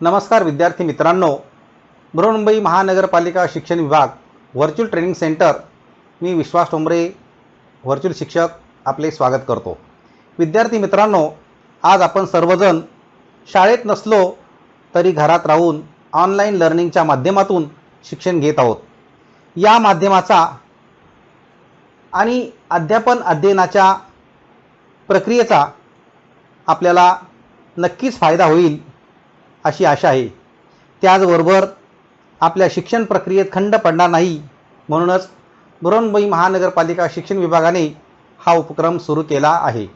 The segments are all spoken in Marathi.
नमस्कार विद्यार्थी मित्रांनो, बृहन्मुंबई महानगरपालिका शिक्षण विभाग व्हर्च्युअल ट्रेनिंग सेंटर, मी विश्वास ठोंबरे व्हर्च्युअल शिक्षक आपले स्वागत करतो। विद्यार्थी मित्रांनो, आज आपण सर्वजण शाळेत नसलो तरी घरात राहून ऑनलाईन लर्निंगच्या माध्यमातून शिक्षण घेत आहोत। या माध्यमाचा आणि अध्यापन अध्ययनाच्या प्रक्रियेचा आपल्याला नक्कीच फायदा होईल अशी आशा आहे। त्याचबरोबर आपल्या शिक्षण प्रक्रियेत खंड पडणार नाही, म्हणूनच बृहन्मुंबई महानगरपालिका शिक्षण विभागाने हा उपक्रम सुरू केला आहे।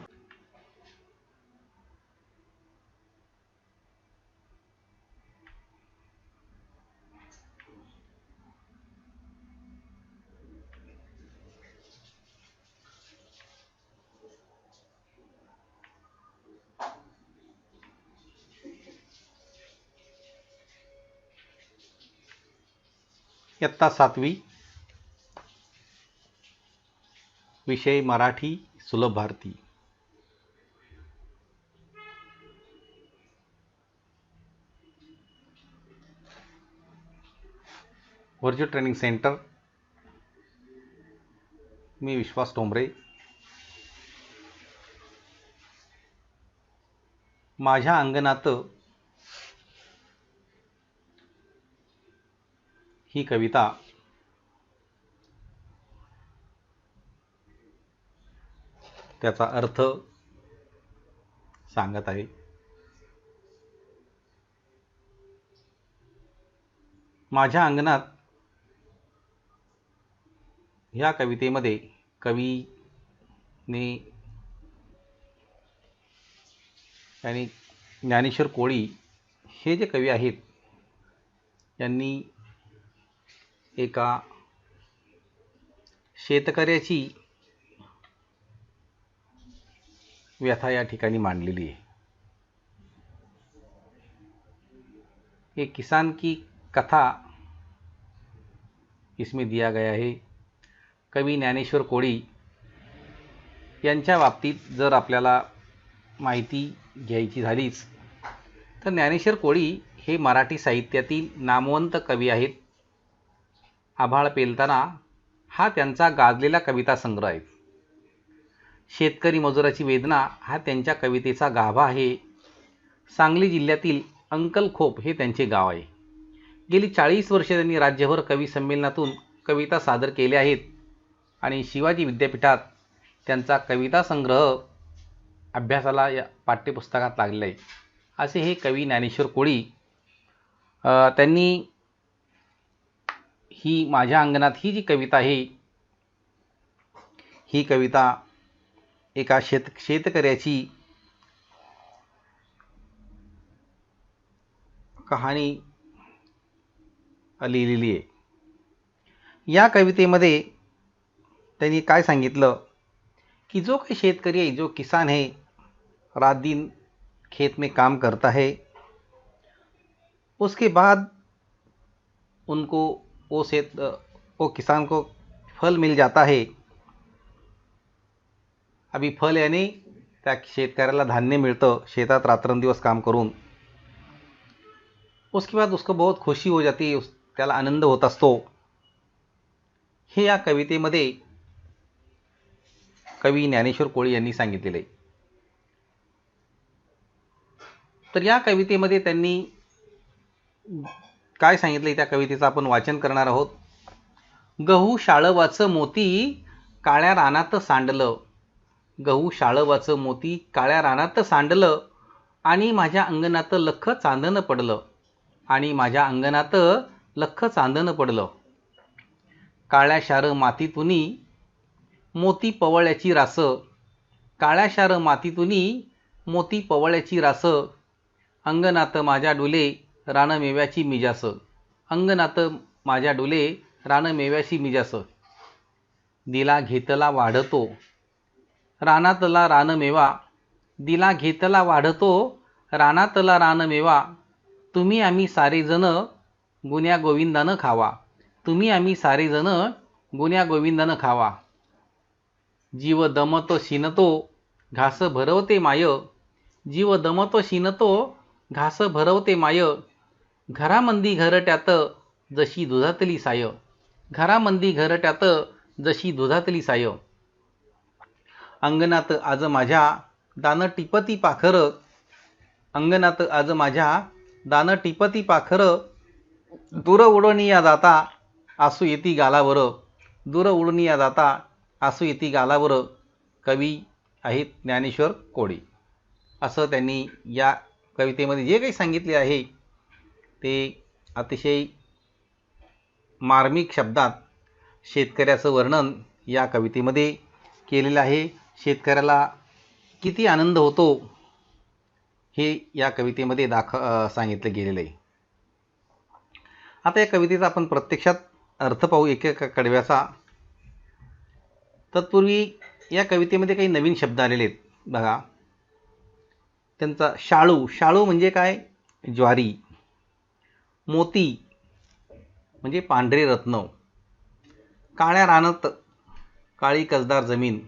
इयत्ता 7वी, विषय मराठी सुलभ भारती। व्हर्च्युअल ट्रेनिंग सेंटर, मी विश्वास ठोंबरे। माझ्या अंगणात ही कविता त्याचा अर्थ सांगत आहे। माझ्या अंगणात ह्या कवितेमध्ये कवीने आणि ज्ञानेश्वर कोळी हे जे कवी आहेत यांनी एका शेतकऱ्याची व्यथा या ठिकाणी मांडलेली आहे। एक किसान की कथा इसमें दिया गया है। कवी ज्ञानेश्वर कोळी यांच्या बाबतीत जर आपल्याला माहिती घ्यायची झालीच तर ज्ञानेश्वर कोळी हे मराठी साहित्यातील नामवंत कवी आहेत। आभाळ पेलताना हा त्यांचा गाजलेला कविता संग्रह आहे। शेतकरी मजुराची वेदना हा त्यांच्या कवितेचा गाभा आहे। सांगली जिल्ह्यातील अंकलखोप हे त्यांचे गाव आहे। गेली 40 वर्षे त्यांनी राज्यभर कवी संमेलनातून कविता सादर केल्या आहेत आणि शिवाजी विद्यापीठात त्यांचा कविता संग्रह अभ्यासाला या पाठ्यपुस्तकात लागलेला आहे। असे हे कवी ज्ञानेश्वर कोळी त्यांनी ही माझ्या अंगणात ही जी कविता आहे ही कविता एका शेतकऱ्याची कहाणी लिहिलेली आहे। या कवितेमध्ये त्यांनी काय सांगितलं कि जो कोई शेतकरी है, जो किसान है, रात दिन खेत में काम करता है, उसके बाद उनको वो किसान को फल मिल जाता है। अभी फल यानी त्या शेतकऱ्याला धान्य मिळतं शेतात रात्रंदिवस काम करून। उसके बाद उसको बहुत खुशी हो जाती है, त्याला आनंद होत असतो। हे या कवितेमध्ये कवी ज्ञानेश्वर कोळी यांनी सांगितलेले आहे। तर या कवितेमध्ये त्यांनी काय सांगितले त्या कवितेचं आपण वाचन करणार आहोत। गहू शाळवाचं मोती काळ्या रानात सांडलं, गहू शाळवाचं मोती काळ्या रानात सांडलं, आणि माझ्या अंगणात लख चांदणं पडलं, आणि माझ्या अंगणात लख चांदणं पडलं। काळ्या शार मातीतुनी मोती पवळ्याची रास, काळ्या शार मातीतुनी मोती पवळ्याची रास, अंगणात माझ्या डुले रानमेव्याची मिजास, अंगणात माझ्या डुले रानमेव्याची मिजास। दिला घेतला वाढतो रानातला रानमेवा, दिला घेतला वाढतो रानातला रानमेवा, तुम्ही आम्ही सारे जण गुण्या गोविंदानं खावा, तुम्ही आम्ही सारे जण गुण्या गोविंदानं खावा। जीव दमतो शिनतो घास भरवते माय, जीव दमतो शिनतो घास भरवते माय, घरामंदी घरट्यात जशी दुधातली साय, घरामंदी घरट्यात जशी दुधातली साय, अंगणात आज माझ्या दान टिपती पाखर, अंगणात आज माझ्या दान टिपती पाखर, दूर उडून या जाता आसू येती गालावर, दूर उडून या जाता आसू येती गालावर. कवी आहेत ज्ञानेश्वर कोडे. असं त्यांनी या कवितेमध्ये जे काही सांगितले आहे ते अतिशय मार्मिक शब्दात शेतकऱ्याचं वर्णन या कवितेमध्ये केलेलं आहे. शेतकऱ्याला किती आनंद होतो हे या कवितेमध्ये सांगितलं गेलेलं आहे. आता या कवितेचा आपण प्रत्यक्षात अर्थ पाहू एकेका कडव्याचा. तत्पूर्वी या कवितेमध्ये काही नवीन शब्द आलेले आहेत बघा. त्यांचा शाळू, शाळू म्हणजे काय? ज्वारी. मोती म्हणजे पांढरे रत्न. काळ्या रानात काळी कसदार जमीन.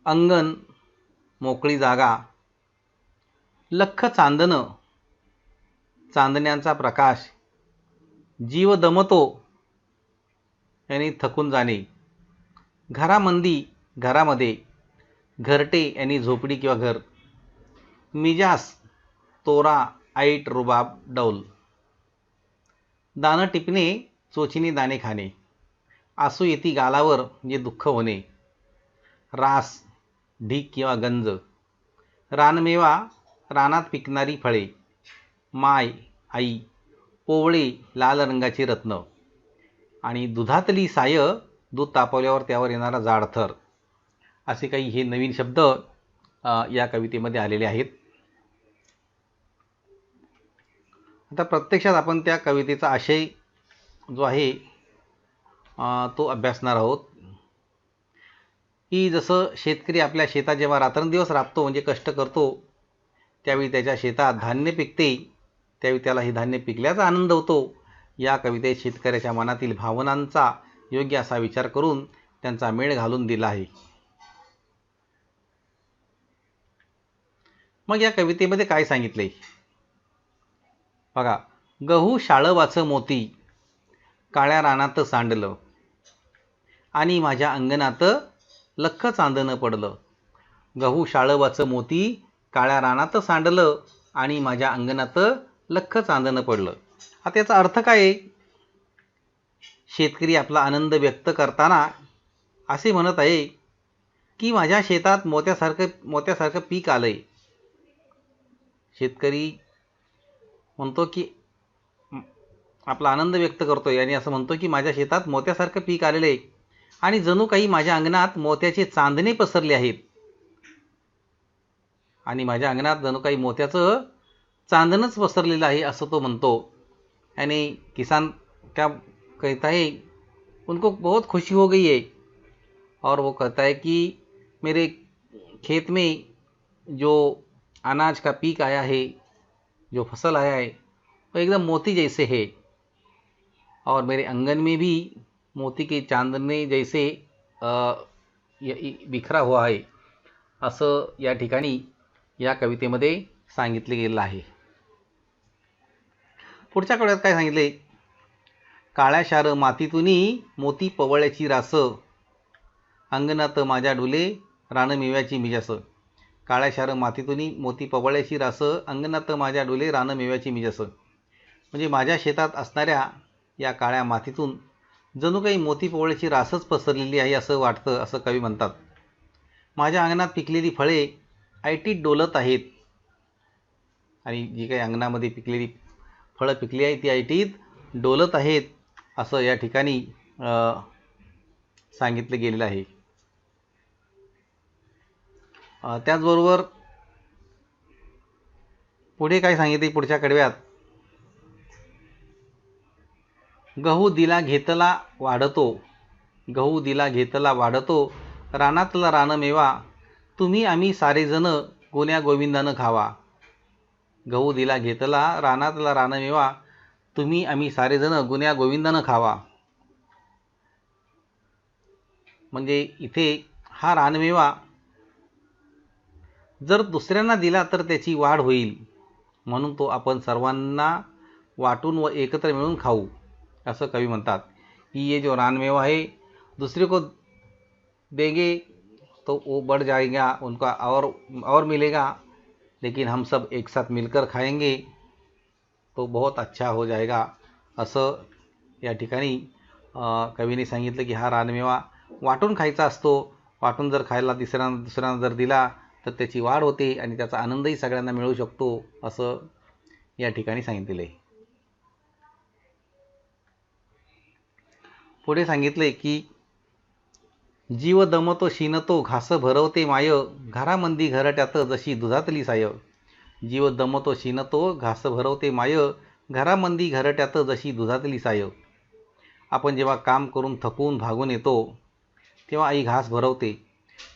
अंगण मोकळी जागा. लख्ख चांदण चांदण्यांचा प्रकाश. जीव दमतो यांनी थकून जाणे. घरामंदी घरामध्ये. घरटे यांनी झोपडी किंवा घर. मिजास तोरा ऐट रुबाब डौल. दाणं टिपणे चोचीने दाणे खाणे. आसू येती गालावर म्हणजे दुःख होणे. रास ढीक किंवा गंज. रानमेवा रानात पिकणारी फळे. My I. पोवळे लाल रंगाची रत्न. आणि दुधातली साय दूध तापवल्यावर त्यावर येणारा जाड थर. असे काही हे नवीन शब्द या कवितेमध्ये आलेले आहेत. आता प्रत्यक्षात आपण त्या कवितेचा आशय जो आहे तो अभ्यासणार आहोत. की जसं शेतकरी आपल्या शेतात जेव्हा रात्रंदिवस राबतो म्हणजे कष्ट करतो त्यावेळी त्याच्या शेतात धान्य पिकते, त्यावेळी त्याला हे धान्य पिकल्याचा आनंद होतो. या कवितेत शेतकऱ्याच्या मनातील भावनांचा योग्य असा विचार करून त्यांचा मेळ घालून दिला आहे. मग या कवितेमध्ये काय सांगितले बघा. गहू शाळवाचं मोती काळ्या रानात सांडलं आणि माझ्या अंगणात लख्ख चांदणं पडलं. गहू शाळवाचं मोती काळ्या रानात सांडलं आणि माझ्या अंगणात लख्ख चांदणं पडलं. आता याचा अर्थ काय आहे? शेतकरी आपला आनंद व्यक्त करताना असे म्हणत आहे की माझ्या शेतात मोत्यासारखं पीक आलंय. शेतकरी म्हणतो की आपला आनंद व्यक्त करतोय आणि असं म्हणतो की माझ्या शेतात मोत्यासारखं पीक आलेलं आहे आणि जणू काही माझ्या अंगणात मोत्याचे चांदणे पसरले आहेत आणि माझ्या अंगणात जणू काही मोत्याचं चांदणच पसरलेलं आहे असं तो म्हणतो. यानी किसान क्या कहता है, उनको बहुत खुशी हो गई है और वो कहता है कि मेरे खेत में जो अनाज का पीक आया है, जो फसल आया है वो एकदम मोती जैसे है और मेरे आंगन में भी मोती के चांदने जैसे बिखरा हुआ है असं या ठिकाणी या कवितेमध्ये सांगितले गेलेलं आहे. पुढच्या कवितेत काय सांगितले? काळ्या शार मातीतूनी मोती पवळ्याची रास, अंगणात माझ्या डुले रानमेव्याची मिजास. काळ्या शार मातीतूनी मोती पवळ्याची रास, अंगणात माझ्या डुले रानमेव्याची मिजास. म्हणजे माझ्या शेतात असणाऱ्या या काळ्या मातीतून जणू काही मोती पवळ्याची रासच पसरलेली आहे असं वाटतं, असं कवी म्हणतात. माझ्या अंगणात पिकलेली फळे ऐटीत डोलत आहेत आणि जी काही अंगणामध्ये पिकलेली फळं पिकली आहेत ती ऐटीत डोलत आहेत असं या ठिकाणी सांगितलं गेलेलं आहे. त्याचबरोबर पुढे काय सांगितले पुढच्या कडव्यात? गहू दिला घेतला वाढतो, गहू दिला घेतला वाढतो, रानातला रानमेवा तुम्ही आम्ही सारेजण गुण्या गोविंदानं खावा. गहू दिला घेतला रानातला रानमेवा तुम्ही आम्ही सारेजण गुण्या गोविंदानं खावा. म्हणजे इथे हा रानमेवा जर दुसऱ्यांना दिला तर त्याची वाढ होईल म्हणून तो आपण सर्वांना वाटून व एकत्र मिळून खाऊ, असं कवी म्हणतात की ये जो रानमेवा है दूसरे को देंगे तो वो बढ़ जाएगा, उनका और मिलेगा, लेकिन हम सब एक साथ मिलकर खाएंगे तो बहुत अच्छा हो जाएगा, असं या ठिकाणी कवीने सांगितलं की हा रानमेवा वाटून खायचा असतो. वाटून जर खायला दुसऱ्यांना जर दिला तर त्याची वाढ होते आणि त्याचा आनंदही सगळ्यांना मिळू शकतो, असं या ठिकाणी सांगितलेलं आहे. पुढे सांगितले की जीव दमतो शिनतो घास भरवते माय, घरामंदी घरट्यात जशी दुधातली साय. जीव दमतो शिनतो घास भरवते माय, घरामंदी घरट्यात जशी दुधातली साय. आपण जेव्हा काम करून थकून भागून येतो तेव्हा आई घास भरवते.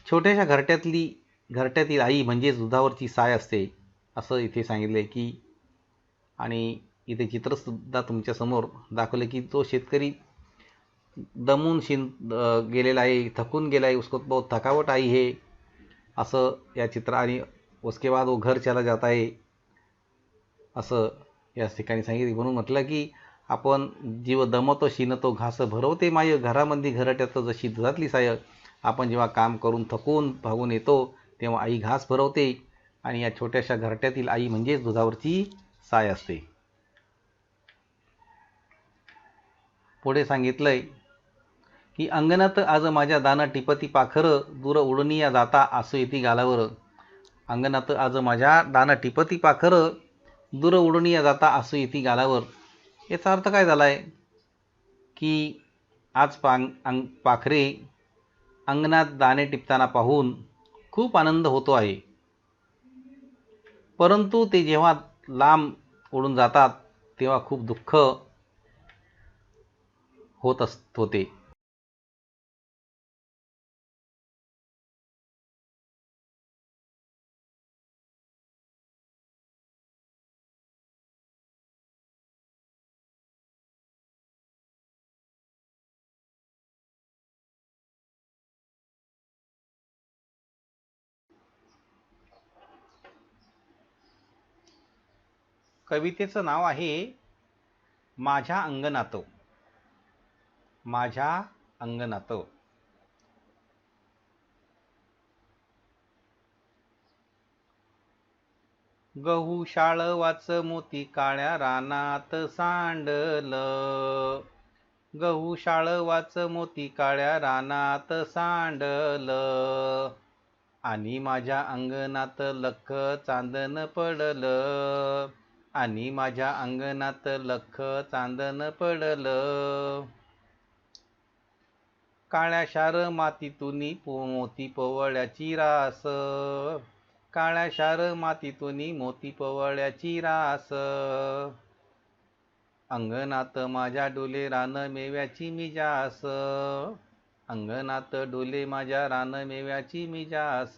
छोट्याशा घरट्यातील आई म्हणजेच दुधावरची साय असते, असं इथे सांगितले की. आणि इथे चित्रसुद्धा तुमच्यासमोर दाखवले की तो शेतकरी दमून गेलेला आहे, थकून गेला आहे, उसको बहुत थकावट आई है, असं या चित्र. आणि उसके बाद वो घर चला जाता है, असं या ठिकाणी सांगितले. म्हणून म्हटलं की आपण जीव दमतो शिनतो घास भरवते माय, घरामध्ये घरट्यात जशी दुधातली साय. आपण जेव्हा काम करून थकून भागून येतो तेव्हा आई घास भरवते आणि या छोट्याशा घरट्यातील आई म्हणजेच दुधावरची साय असते. पुढे सांगितलंय की अंगणात आज माझ्या दाना टिपती पाखर, दूर उडनिया जाता आसू येती गालावर. अंगणात आज माझ्या दाना टिपती पाखर, दूर उडनिया जाता आसू येती गालावर. याचा अर्थ काय झाला आहे की आज पाखरे अंगणात दाणे टिपताना पाहून खूप आनंद होतो आहे, परंतु ते जेव्हा लांब उडून जातात तेव्हा खूप दुःख होते. कवितेचं नाव आहे माझ्या अंगणात. माझ्या अंगणात. गहू शाळवाच मोती काळ्या रानात सांडलं. गहू शाळवाच मोती काळ्या रानात सांडलं. आणि माझ्या अंगणात लख चांदन पडलं. आणि माझ्या अंगणात लख चांदन पडलं. काळ्या शार मातीतूनी मोती पवळ्याची रास. काळ्या शार मातीतूनी मोती पवळ्याची रास. अंगणात माझ्या डोले रान मेव्याची मी जास. अंगणात डोले माझ्या रान मेव्याची मी जास.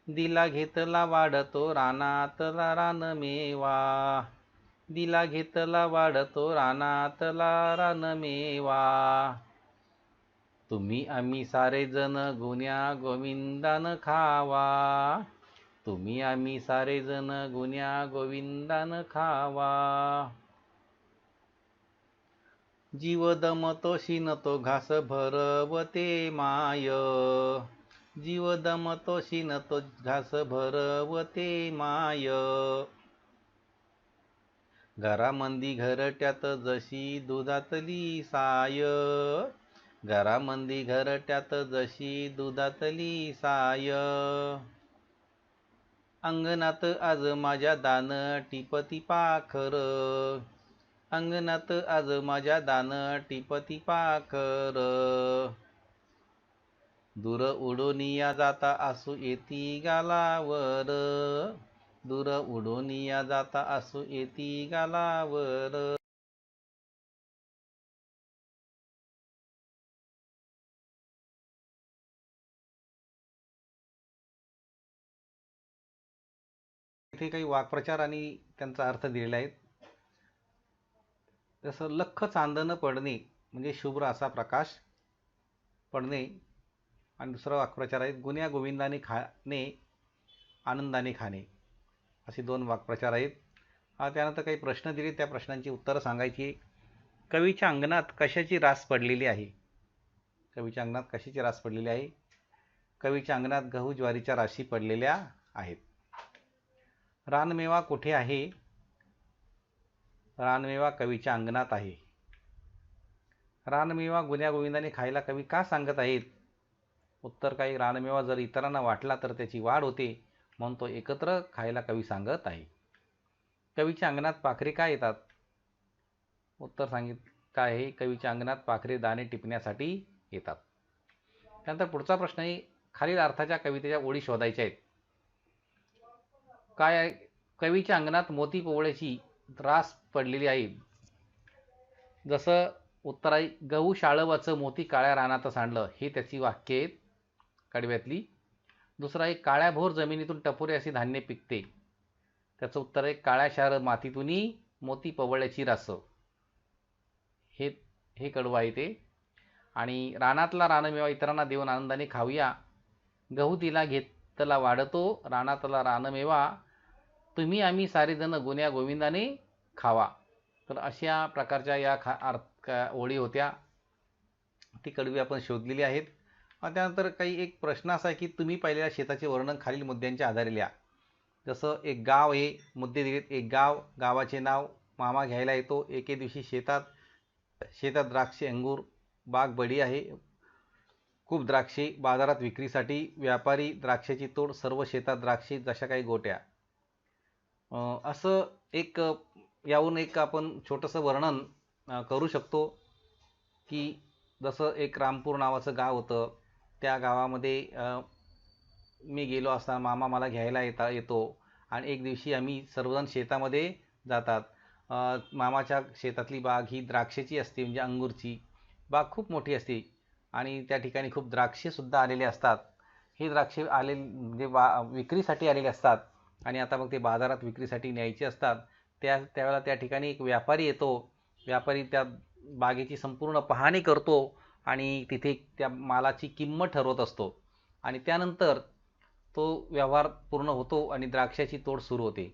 दिला घेतला वाढतो रानातला रान मेवा. दिला घेतला वाढतो रानातला रान मेवा. तुम्ही आम्ही सारे जण गुण्या गोविंदान खावा. तुम्ही आम्ही सारे जण गुण्या गोविंदान खावा. जीव दमतो शिनतो घास भरवते माय. जीव दमतो शिनतो घास भरवते माय. घरामंदी घरट्यात जशी दुधातली साय. घरामंदी घरट्यात जशी दुधातली साय. अंगणात आज माझ्या दान टिपती पाखर. अंगणात आज माझ्या दान टिपती पाखर. दूर उडोनिया जाता आसू येती गालावर. दूर उडोनिया जाता आसू येती गालावर. इथे काही वाक्प्रचार आणि त्यांचा अर्थ दिलेला आहे. जसं लख चांदणं पडणे म्हणजे शुभ्र असा प्रकाश पडणे. आणि दुसरा वाक्प्रचार आहे गुण्या गोविंदाने खाणे, आनंदाने खाणे. असे दोन वाक्प्रचार आहेत. त्यानंतर काही प्रश्न दिले, त्या प्रश्नांची उत्तरं सांगायची. कवीच्या अंगणात कशाची रास पडलेली आहे? कवीच्या अंगणात कशाची रास पडलेली आहे? कवीच्या अंगणात गहू ज्वारीच्या राशी पडलेल्या आहेत. रानमेवा कुठे आहे? रानमेवा कवीच्या अंगणात आहे. रानमेवा गुण्यागोविंदाने खायला कवी का सांगत आहेत? उत्तर काही, रानमेवा जर इतरांना वाटला तर त्याची वाढ होते, म्हणून तो एकत्र खायला कवी सांगत आहे. कवीच्या अंगणात पाखरे का येतात? उत्तर काय आहे? कवीच्या अंगणात पाखरे दाणे टिपण्यासाठी येतात. त्यानंतर पुढचा प्रश्न आहे, खालील अर्थाच्या कवितेच्या ओळी शोधायच्या आहेत. काय आहे? कवीच्या अंगणात मोती पोवळ्याची रास पडलेली आहे. जसं उत्तर आहे, गहू शाळवाचं मोती काळ्या रानात सांडलं, हे त्याची वाक्य आहेत कडव्यातली. दुसरं आहे, काळ्या भोर जमिनीतून टपोरे असे धान्य पिकते, त्याचं उत्तर आहे, काळ्या शार मातीतून मोती पवळ्याची रास, हे कडवं आहे ते. आणि रानातला रानमेवा इतरांना देऊन आनंदाने खाऊया, गहू दिला घेतला वाढतो, रानातला रानमेवा तुम्ही आम्ही सारेजण गुण्या गोविंदाने खावा. तर अशा प्रकारच्या या ओळी होत्या, ती कडवी आपण शोधलेली आहेत. त्यानंतर काही एक प्रश्न असा आहे की तुम्ही पाहिलेल्या शेताचे वर्णन खालील मुद्द्यांच्या आधारे लिहा. जसं एक गाव हे मुद्दे दिलेत. एक गाव, गावाचे नाव, मामा घ्यायला येतो, एके दिवशी शेतात द्राक्षे अंगूर बाग बडी आहे, खूप द्राक्षे बाजारात विक्रीसाठी, व्यापारी द्राक्षाची तोड, सर्व शेतात द्राक्षे जशा काही गोट्या. असं एक यावरून एक आपण छोटंसं वर्णन करू शकतो की जसं एक रामपूर नावाचं गाव होतं, त्या गावामध्ये मी गेलो असताना मामा मला घ्यायला येतो आणि एक दिवशी आम्ही सर्वजण शेतामध्ये जातात. मामाच्या शेतातली बाग ही द्राक्षेची असते, म्हणजे अंगूरची बाग खूप मोठी असते आणि त्या ठिकाणी खूप द्राक्षेसुद्धा आलेले असतात. हे द्राक्षे म्हणजे विक्रीसाठी आलेले असतात आणि आता मग ते बाजारात विक्रीसाठी न्यायचे असतात. त्यावेळेला त्या ठिकाणी एक व्यापारी येतो. व्यापारी त्या बागेची संपूर्ण पाहणी करतो आणि तिथे त्या मालाची किंमत ठरवत असतो आणि त्यानंतर तो व्यवहार पूर्ण होतो आणि द्राक्षाची तोड सुरू होते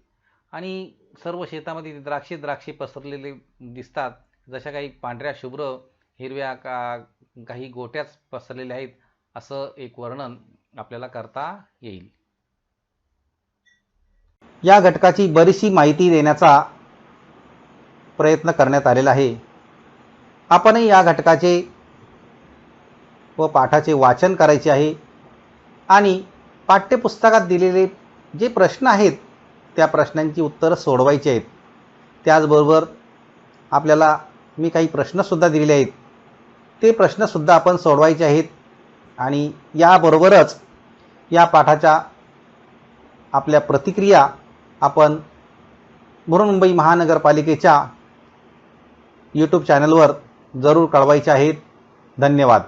आणि सर्व शेतामध्ये द्राक्षे पसरलेले दिसतात. जशा काही पांढऱ्या शुभ्र हिरव्या काही गोट्याच पसरलेल्या आहेत, असं एक वर्णन आपल्याला करता येईल. या घटकाची बरीचशी माहिती देण्याचा प्रयत्न करण्यात आलेला आहे. आपणही या घटकाचे व पाठाचे वाचन करायचे आहे आणि पाठ्यपुस्तकात दिलेले जे प्रश्न आहेत त्या प्रश्नांची उत्तरं सोडवायची आहेत. त्याचबरोबर आपल्याला मी काही प्रश्नसुद्धा दिलेले आहेत, ते प्रश्नसुद्धा आपण सोडवायचे आहेत आणि याबरोबरच या पाठाच्या आपल्या प्रतिक्रिया आपण बृहन्मुंबई महानगरपालिकेच्या यूट्यूब चॅनलवर जरूर कळवायच्या आहेत. धन्यवाद.